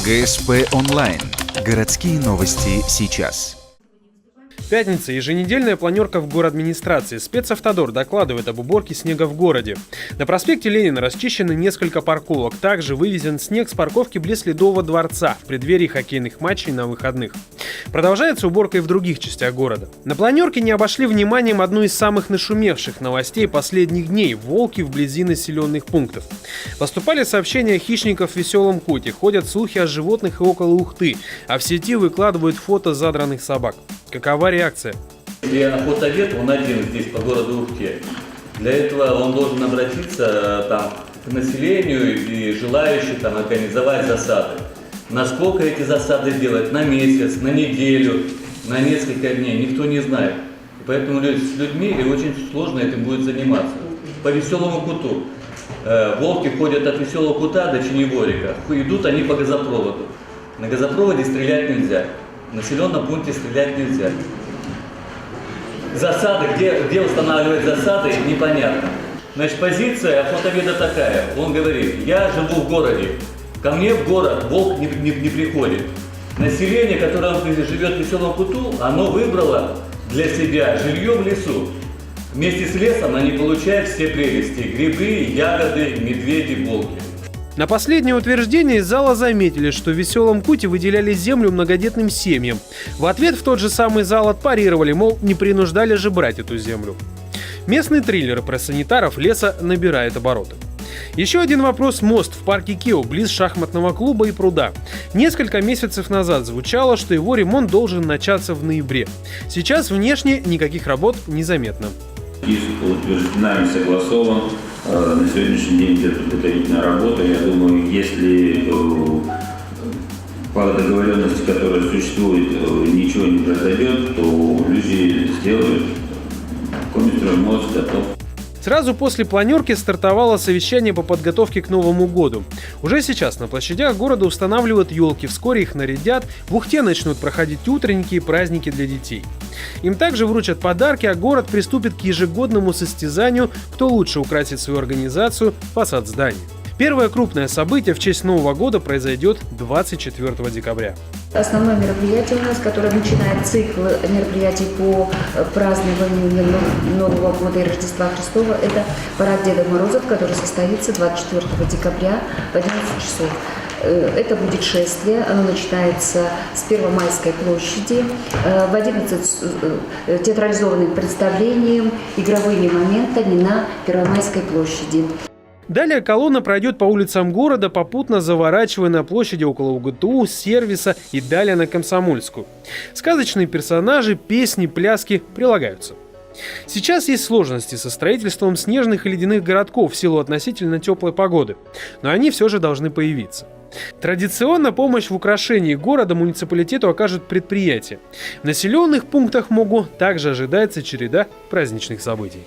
ГСП онлайн. Городские новости сейчас. Пятница. Еженедельная планерка в городадминистрации. Спецавтодор докладывает об уборке снега в городе. На проспекте Ленина расчищены несколько парковок. Также вывезен снег с парковки близ Ледового дворца в преддверии хоккейных матчей на выходных. Продолжается уборка и в других частях города. На планерке не обошли вниманием одну из самых нашумевших новостей последних дней – волки вблизи населенных пунктов. Поступали сообщения о хищниках в Веселом Куте, ходят слухи о животных и около Ухты, а в сети выкладывают фото задранных собак. Какова реакция? Если охотовед, он один здесь по городу Ухте. Для этого он должен обратиться к населению и желающим организовать засады. Насколько эти засады делать? На месяц, на неделю, на несколько дней, никто не знает. Поэтому с людьми очень сложно этим будет заниматься. По Веселому Куту. Волки ходят от Веселого Кута до Ченеворика. Идут они по газопроводу. На газопроводе стрелять нельзя. В населенном пункте стрелять нельзя. Засады, где устанавливать засады, непонятно. Значит, позиция охотоведа такая. Он говорит: я живу в городе, ко мне в город волк не приходит. Население, которое живет в Веселом Куту, оно выбрало для себя жилье в лесу. Вместе с лесом они получают все прелести: грибы, ягоды, медведи, волки. На последнее утверждение из зала заметили, что в Веселом Куте выделяли землю многодетным семьям. В ответ в тот же самый зал отпарировали, мол, не принуждали же брать эту землю. Местный триллер про санитаров леса набирает обороты. Еще один вопрос – мост в парке Кео, близ шахматного клуба и пруда. Несколько месяцев назад звучало, что его ремонт должен начаться в ноябре. Сейчас внешне никаких работ не заметно. Утверждена и согласован. На сегодняшний день идет подготовительная работа. Я думаю, если по договоренности, которая существует, ничего не произойдет, то люди сделают. Мост готов. Сразу после планерки стартовало совещание по подготовке к Новому году. Уже сейчас на площадях города устанавливают елки, вскоре их нарядят, в Ухте начнут проходить утренники и праздники для детей. Им также вручат подарки, а город приступит к ежегодному состязанию, кто лучше украсит свою организацию, фасад зданий. Первое крупное событие в честь Нового года произойдет 24 декабря. Основное мероприятие у нас, которое начинает цикл мероприятий по празднованию Нового года и Рождества Христова, это парад Деда Мороза, который состоится 24 декабря в 11 часов. Это будет шествие, оно начинается с Первомайской площади, в 11 театрализованных представлений, игровыми моментами на Первомайской площади. Далее колонна пройдет по улицам города, попутно заворачивая на площади около УГТУ, сервиса и далее на Комсомольскую. Сказочные персонажи, песни, пляски прилагаются. Сейчас есть сложности со строительством снежных и ледяных городков в силу относительно теплой погоды, но они все же должны появиться. Традиционно помощь в украшении города муниципалитету окажут предприятия. В населенных пунктах МОГУ также ожидается череда праздничных событий.